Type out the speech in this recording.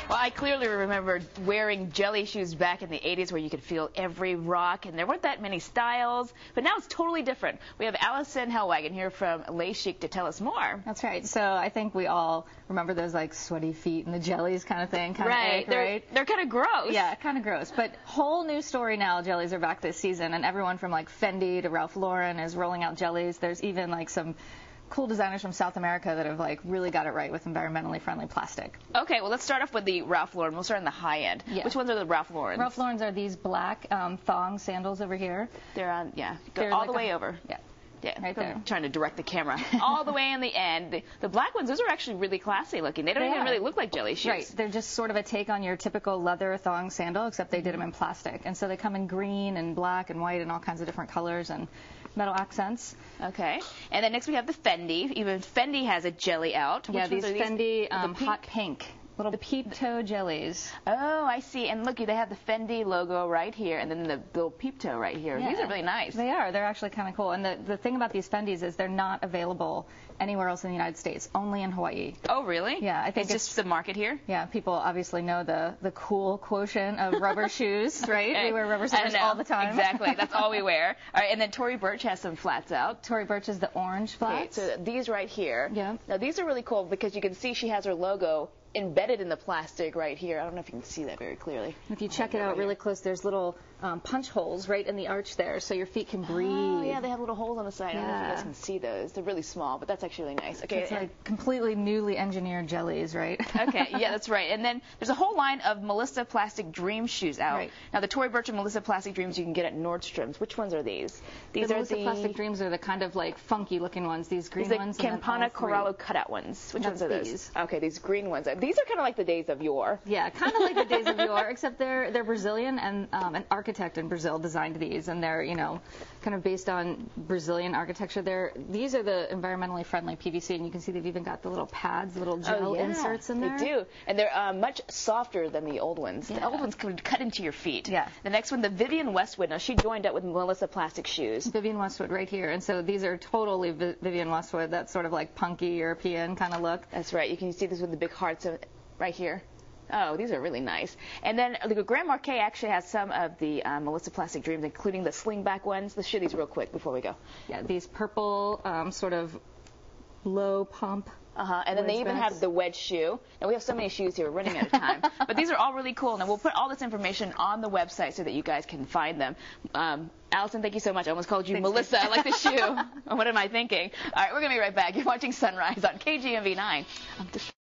Well, I clearly remember wearing jelly shoes back in the 80s where you could feel every rock, and there weren't that many styles, but now it's totally different. We have Allison Hellwagon here from Les Chic to tell us more. That's right. So I think we all remember those like sweaty feet and the jellies kind of thing. Right. They're kind of gross. Yeah, kind of gross. But whole new story now. Jellies are back this season, and everyone from like Fendi to Ralph Lauren is rolling out jellies. There's even like some cool designers from South America that have like really got it right with environmentally friendly plastic. Okay, well let's start off with the Ralph Lauren. We'll start on the high end. Yeah. Which ones are the Ralph Laurens? Ralph Laurens are these black thong sandals over here. They're on, yeah, go all the way over. Yeah. Yeah, right there. I'm trying to direct the camera all the way in the end. The black ones, those are actually really classy looking. They don't even really look like jelly shoes. Right. They're just sort of a take on your typical leather thong sandal, except they did them in plastic. And so they come in green and black and white and all kinds of different colors and metal accents. Okay. And then next we have the Fendi. Even Fendi has a jelly out. Yeah, Which these Fendi hot pink. Little peep toe jellies. Oh, I see. And look, they have the Fendi logo right here, and then the little peep toe right here. Yeah. These are really nice. They are. They're actually kind of cool. And the thing about these Fendis is they're not available anywhere else in the United States, only in Hawaii. Oh, really? Yeah, I think it's just the market here. Yeah, people obviously know the cool quotient of rubber shoes, right? Okay. We wear rubber slippers all the time. Exactly. That's all we wear. All right, and then Tory Burch has some flats out. Tory Burch is the orange flats. Okay, so these right here. Yeah. Now these are really cool because you can see she has her logo embedded in the plastic right here. I don't know if you can see that very clearly. If you check it out really close, there's little punch holes right in the arch there, so your feet can breathe. Oh, yeah, they have little holes on the side. I don't know if you guys can see those. They're really small, but that's actually really nice. Okay. It's like completely newly engineered jellies, right? Okay, yeah, that's right. And then there's a whole line of Melissa Plastic Dream shoes out. Right. Now, the Tory Burch and Melissa Plastic Dreams you can get at Nordstrom's. Which ones are these? These the are Melissa Plastic Dreams are the kind of like funky looking ones. These green ones. The Campana Corallo cutout ones. Which ones are those? These. Okay, these green ones. These are kind of like the days of yore. Yeah, kind of like the days of yore, except they're Brazilian, and an architect in Brazil designed these, and they're, you know, kind of based on Brazilian architecture. These are the environmentally friendly PVC, and you can see they've even got the little pads, little gel inserts in there. They do, and they're much softer than the old ones. Yeah. The old ones could cut into your feet. Yeah. The next one, the Vivienne Westwood. Now she joined up with Melissa Plastic shoes. Vivienne Westwood right here, and so these are totally Vivienne Westwood. That sort of like punky European kind of look. That's right. You can see this with the big hearts right here. Oh, these are really nice. And then the Grand Marquet actually has some of the Melissa Plastic Dreams, including the slingback ones. Let's show these real quick before we go. Yeah, these purple sort of low pump. And then they even have the wedge shoe. Now, we have so many shoes here. We're running out of time. But these are all really cool. And we'll put all this information on the website so that you guys can find them. Allison, thank you so much. I almost called you Melissa. I like the shoe. What am I thinking? All right, we're going to be right back. You're watching Sunrise on KGMB9.